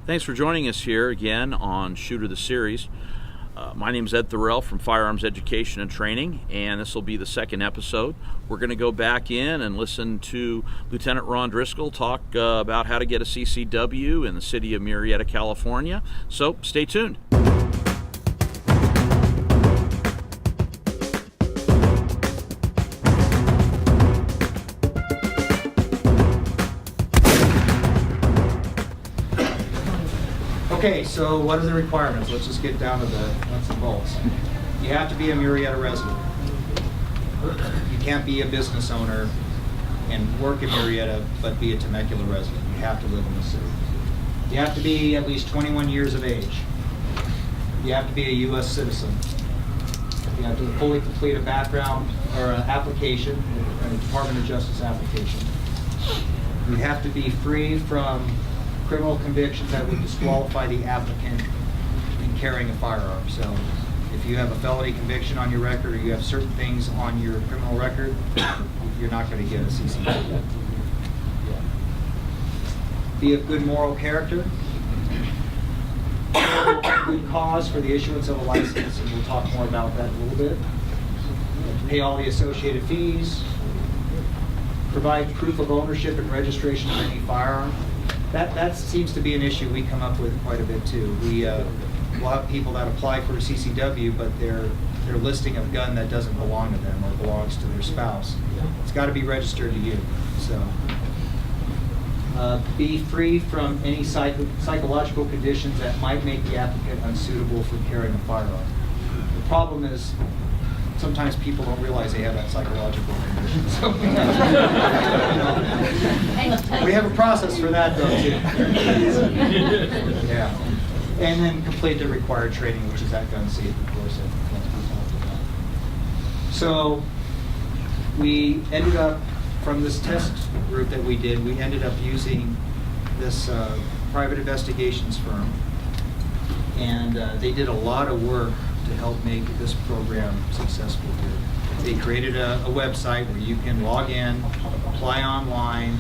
Thanks for joining us here again on Shooter the Series. My name is Ed Thorell from Firearms Education and Training, and this will be the second episode. We're going to go back in and listen to Lieutenant Ron Driscoll talk about how to get a CCW in the City of Murrieta, California. So stay tuned. Okay, so what are the requirements? Let's just get down to the nuts and bolts. You have to be a Murrieta resident. You can't be a business owner and work in Murrieta but be a Temecula resident. You have to live in the city. You have to be at least 21 years of age. You have to be a U.S. citizen. You have to fully complete a background or an application, a Department of Justice application. You have to be free from criminal convictions that would disqualify the applicant in carrying a firearm. So if you have a felony conviction on your record or you have certain things on your criminal record, you're not going to get a CCW. Be of good moral character. Good cause for the issuance of a license, and we'll talk more about that in a little bit. Pay all the associated fees. Provide proof of ownership and registration of any firearm. That seems to be an issue we come up with quite a bit too. We'll have people that apply for a CCW, but they're listing a gun that doesn't belong to them or belongs to their spouse. It's got to be registered to you. So, be free from any psychological conditions that might make the applicant unsuitable for carrying a firearm. The problem is, sometimes people don't realize they have that psychological condition. So we have a process for that though too. Yeah. And then complete the required training, which is that gun safety course that we talked about. So we ended up, from this test group that we did, we ended up using this private investigations firm. And they did a lot of work to help make this program successful here. They created a website where you can log in, apply online,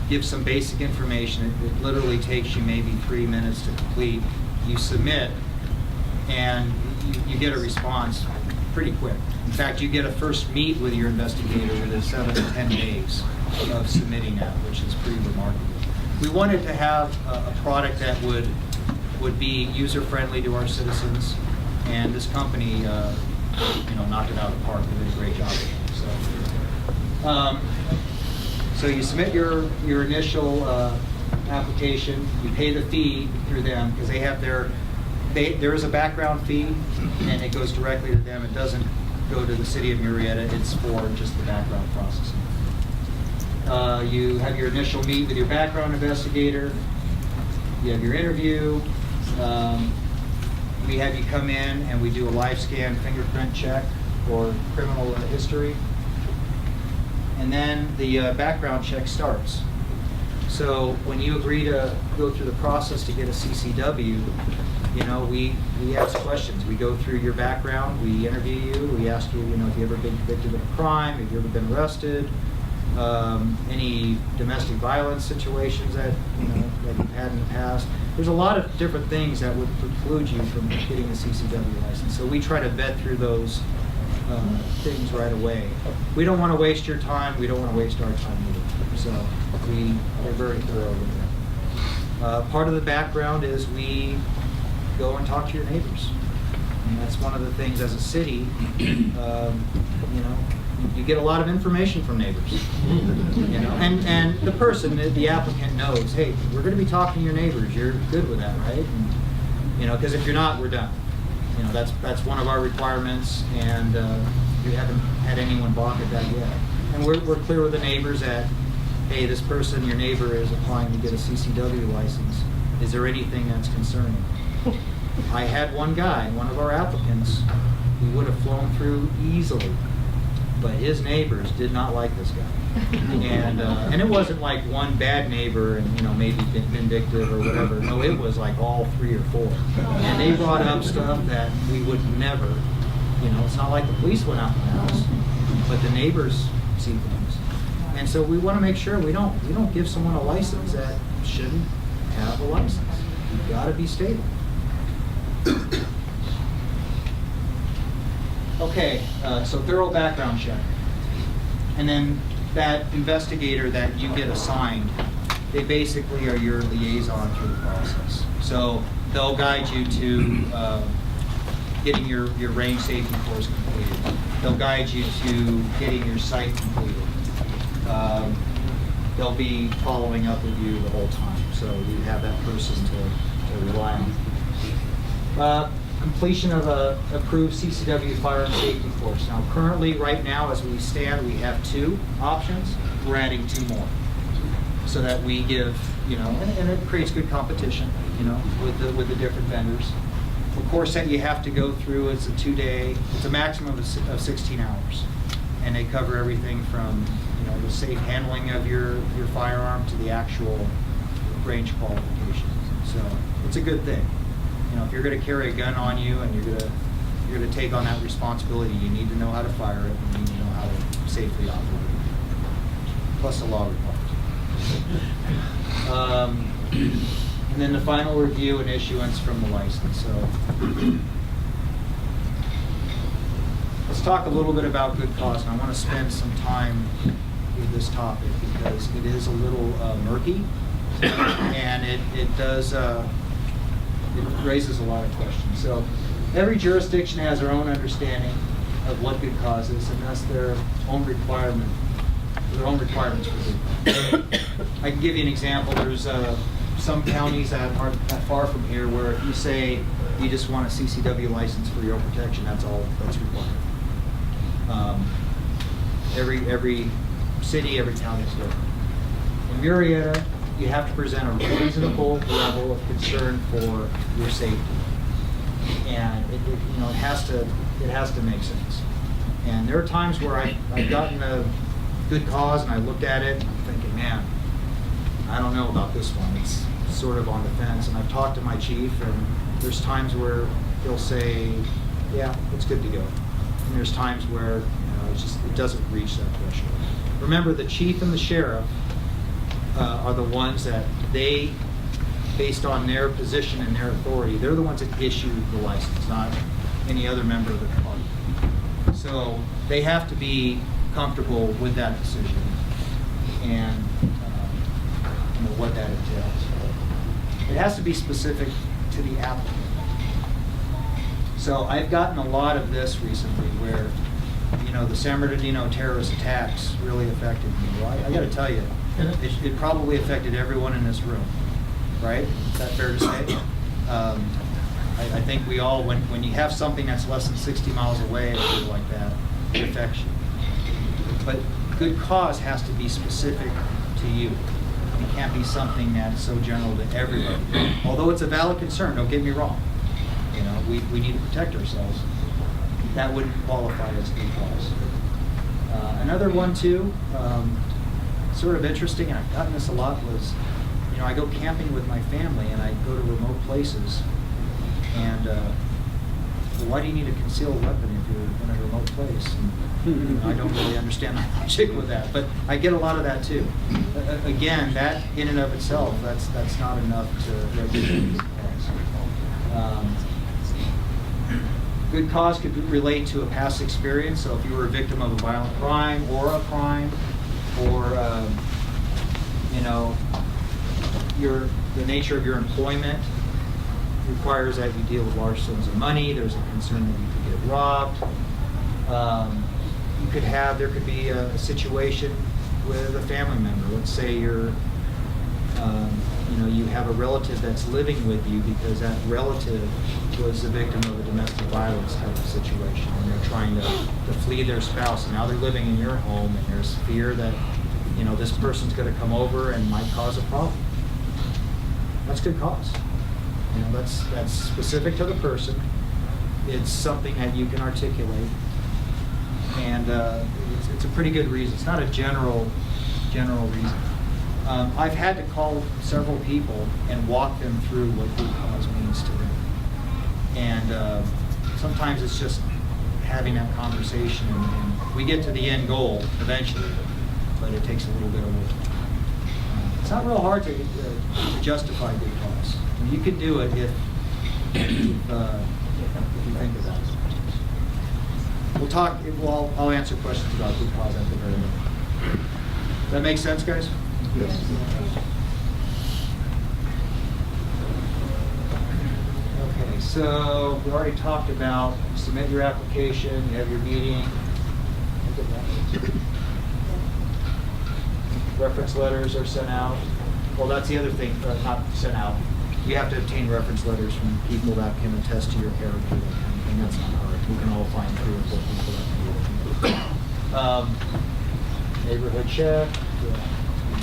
give some basic information. It literally takes you maybe 3 minutes to complete. You submit, and you get a response pretty quick. In fact, you get a first meet with your investigator within 7 to 10 days of submitting that, which is pretty remarkable. We wanted to have a product that would be user-friendly to our citizens, and this company, knocked it out of the park. They did a great job. So you submit your initial application. You pay the fee through them because they have there is a background fee, and it goes directly to them. It doesn't go to the City of Murrieta. It's for just the background processing. You have your initial meet with your background investigator. You have your interview. We have you come in and we do a live scan fingerprint check for criminal history. And then the background check starts. So when you agree to go through the process to get a CCW, we ask questions. We go through your background, we interview you, we ask you, if you've ever been convicted of a crime, have you ever been arrested, any domestic violence situations that you've had in the past. There's a lot of different things that would preclude you from getting a CCW license. So we try to vet through those things right away. We don't want to waste your time. We don't want to waste our time either. So we're very thorough with that. Part of the background is we go and talk to your neighbors. And that's one of the things as a city, you get a lot of information from neighbors, and the person, the applicant knows, hey, we're going to be talking to your neighbors. You're good with that, right? And, because if you're not, we're done. That's one of our requirements, and we haven't had anyone balk at that yet. And we're clear with the neighbors that, hey, this person, your neighbor, is applying to get a CCW license. Is there anything that's concerning? I had one guy, one of our applicants, he would have flown through easily. But his neighbors did not like this guy, and it wasn't like one bad neighbor and maybe vindictive or whatever. No, it was like all 3 or 4, and they brought up stuff that we would never. It's not like the police went out in the house, but the neighbors see things, and so we want to make sure we don't give someone a license that shouldn't have a license. You've got to be stable. Okay, so thorough background check. And then that investigator that you get assigned, they basically are your liaison through the process. So they'll guide you to getting your range safety course completed. They'll guide you to getting your site completed. They'll be following up with you the whole time, so you have that person to rely on. Completion of a approved CCW firearm safety course. Now currently, right now, as we stand, we have 2 options. We're adding 2 more, so that we give, and it creates good competition, with the different vendors. The course that you have to go through is a 2-day, it's a maximum of 16 hours. And they cover everything from, the safe handling of your firearm to the actual range qualifications. So it's a good thing. If you're going to carry a gun on you and you're going to take on that responsibility, you need to know how to fire it, and you need to know how to safely operate it. Plus the law requires. And then the final review and issuance from the license. So let's talk a little bit about good cause, and I want to spend some time with this topic because it is a little murky, and it does it raises a lot of questions. So every jurisdiction has their own understanding of what good cause is, and that's their own requirements for good cause. I can give you an example. There's some counties that aren't that far from here where if you say you just want a CCW license for your own protection, that's all that's required. Every city, every town is different. In Murrieta, you have to present a reasonable level of concern for your safety, and it has to make sense. And there are times where I've gotten a good cause and I looked at it and I'm thinking, man, I don't know about this one. It's sort of on the fence. And I've talked to my chief, and there's times where he'll say, yeah, it's good to go. And there's times where it doesn't reach that threshold. Remember, the chief and the sheriff are the ones that based on their position and their authority, they're the ones that issue the license, not any other member of the party. So they have to be comfortable with that decision and what that entails. It has to be specific to the applicant. So I've gotten a lot of this recently where, the San Bernardino terrorist attacks really affected me. Well, I got to tell you, it probably affected everyone in this room, right? Is that fair to say? I think we all, when you have something that's less than 60 miles away or like that, it affects you. But good cause has to be specific to you. It can't be something that's so general to everybody. Although it's a valid concern, don't get me wrong. We need to protect ourselves. That wouldn't qualify as good cause. Another one too, sort of interesting, and I've gotten this a lot, was, I go camping with my family and I go to remote places, and why do you need a concealed weapon if you're in a remote place? And, I don't really understand the logic with that, but I get a lot of that too. Again, that in and of itself, that's not enough to represent good cause. Good cause could relate to a past experience. So if you were a victim of a violent crime, or the nature of your employment requires that you deal with large sums of money. There's a concern that you could get robbed. There could be a situation with a family member. Let's say you have a relative that's living with you because that relative was the victim of a domestic violence type of situation, and they're trying to flee their spouse, and now they're living in your home, and there's fear that this person's going to come over and might cause a problem. That's good cause. That's specific to the person. It's something that you can articulate, and it's a pretty good reason. It's not a general reason. I've had to call several people and walk them through what good cause means to them. And sometimes it's just having that conversation, and we get to the end goal eventually, but it takes a little bit of work. It's not real hard to justify good cause. And you can do it if you think about it. We'll talk. Well, I'll answer questions about good cause at the very end. Does that make sense, guys? Yes. Okay, so we already talked about submit your application, you have your meeting. Reference letters are sent out. Well, that's the other thing, not sent out. You have to obtain reference letters from people that can attest to your character, and that's not hard. We can all find through what people that can do. Neighborhood check. Yeah,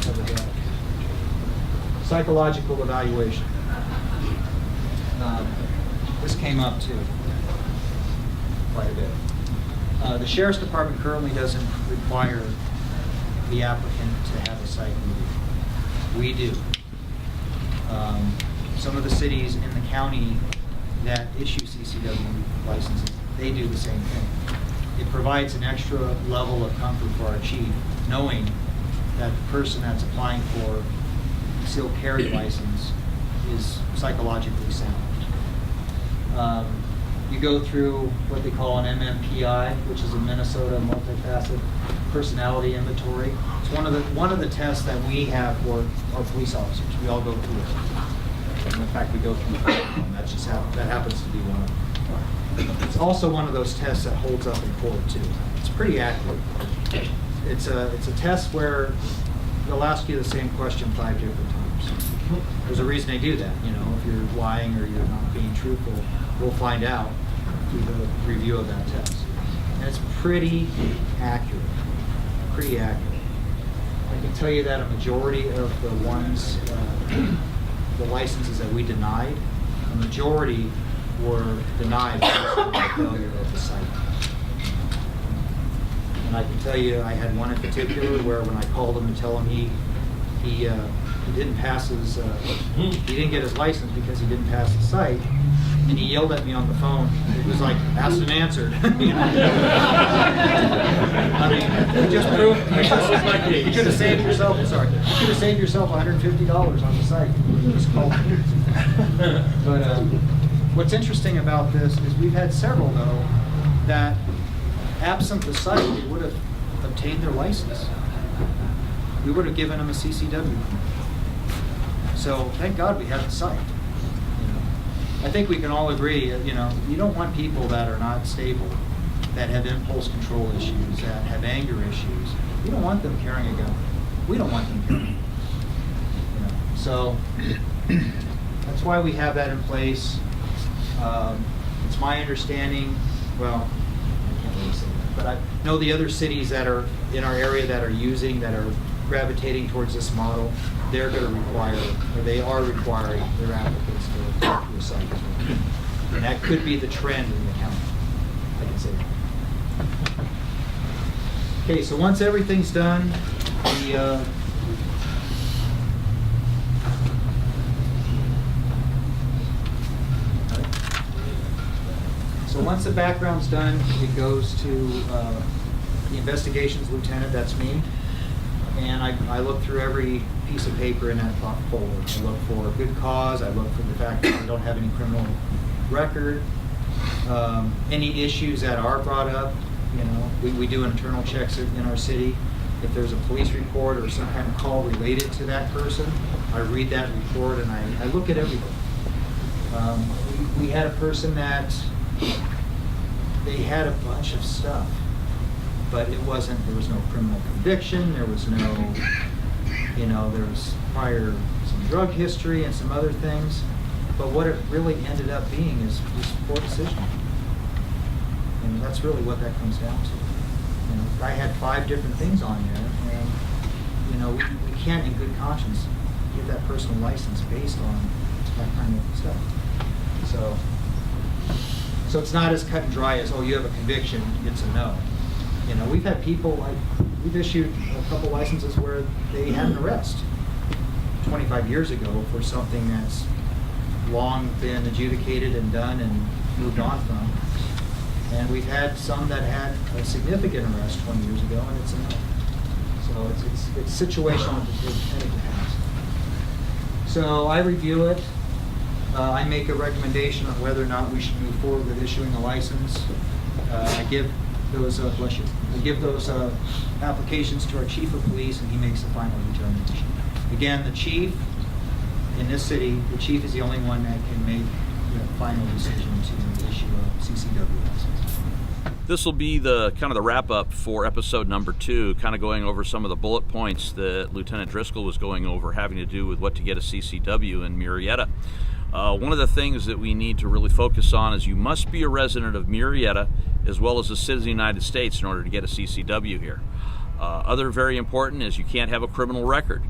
cover that. Psychological evaluation. This came up too, quite a bit. The Sheriff's Department currently doesn't require the applicant to have a psych meeting. We do. Some of the cities in the county that issue CCW licenses, they do the same thing. It provides an extra level of comfort for our chief, knowing that the person that's applying for a concealed carry license is psychologically sound. You go through what they call an MMPI, which is a Minnesota Multifaceted Personality Inventory. It's one of the tests that we have for our police officers. We all go through it. And in fact, we go through it. That happens to be one of them. It's also one of those tests that holds up in court too. It's pretty accurate. It's a test where they'll ask you the same question 5 different times. There's a reason they do that. You know, if you're lying or you're not being truthful, we'll find out through the review of that test. And it's pretty accurate. Pretty accurate. I can tell you that a majority of the ones, the licenses that we denied, a majority were denied because of the failure of the site. And I can tell you, I had one in particular where when I called him to tell him he didn't pass his, he didn't get his license because he didn't pass the site, and he yelled at me on the phone. It was like asked and answered. I mean, you just proved you could have saved yourself. Sorry, you could have saved yourself $150 on the site. You just called me. But what's interesting about this is we've had several though that, absent the site, they would have obtained their license. We would have given them a CCW. So thank God we have the site. I think we can all agree, you know, you don't want people that are not stable, that have impulse control issues, that have anger issues. You don't want them carrying a gun. We don't want them carrying. You know, so that's why we have that in place. It's my understanding, well, I can't really say that, but I know the other cities that are in our area that are gravitating towards this model, they're going to require, or they are requiring their applicants to go to a site as well. And that could be the trend in the county. I can say that. Okay, so once everything's done, so once the background's done, it goes to the investigations lieutenant, that's me. And I look through every piece of paper in that folder. I look for good cause. I look for the fact that I don't have any criminal record. Any issues that are brought up, you know, we do internal checks in our city. If there's a police report or some kind of call related to that person, I read that report and I look at everything. We had a person that they had a bunch of stuff, but there was no criminal conviction, there was no, you know, there was prior some drug history and some other things, but what it really ended up being is poor decision. And that's really what that comes down to. You know, I had 5 different things on there, and, you know, we can't in good conscience give that person a license based on that kind of stuff. So it's not as cut and dry as, oh, you have a conviction, it's a no. You know, we've had people, we've issued a couple licenses where they had an arrest 25 years ago for something that's long been adjudicated and done and moved on from. And we've had some that had a significant arrest 20 years ago, and it's a no. So it's situational depending on the past. So I review it. I make a recommendation on whether or not we should move forward with issuing a license. I give those, applications to our chief of police, and he makes the final determination. Again, the chief in this city, the chief is the only one that can make the final decision to issue a CCW license. This will be the kind of the wrap up for episode number 2, kind of going over some of the bullet points that Lieutenant Driscoll was going over having to do with what to get a CCW in Murrieta. One of the things that we need to really focus on is you must be a resident of Murrieta as well as a citizen of the United States in order to get a CCW here. Other very important is you can't have a criminal record.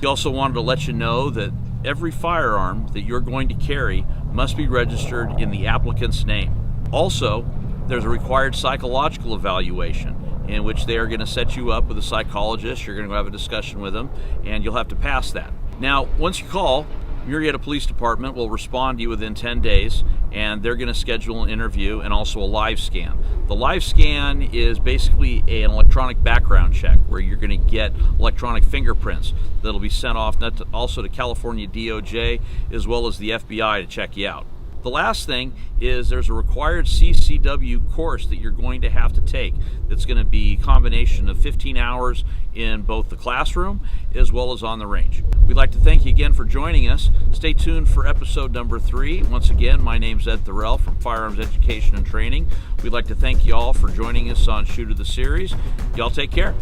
We also wanted to let you know that every firearm that you're going to carry must be registered in the applicant's name. Also, there's a required psychological evaluation in which they are going to set you up with a psychologist. You're going to have a discussion with them, and you'll have to pass that. Now, once you call, Murrieta Police Department will respond to you within 10 days, and they're going to schedule an interview and also a live scan. The live scan is basically an electronic background check where you're going to get electronic fingerprints that'll be sent off also to California DOJ as well as the FBI to check you out. The last thing is there's a required CCW course that you're going to have to take that's going to be a combination of 15 hours in both the classroom as well as on the range. We'd like to thank you again for joining us. Stay tuned for episode number 3. Once again, my name's Ed Thorell from Firearms Education and Training. We'd like to thank you all for joining us on Shoot of the Series. Y'all take care.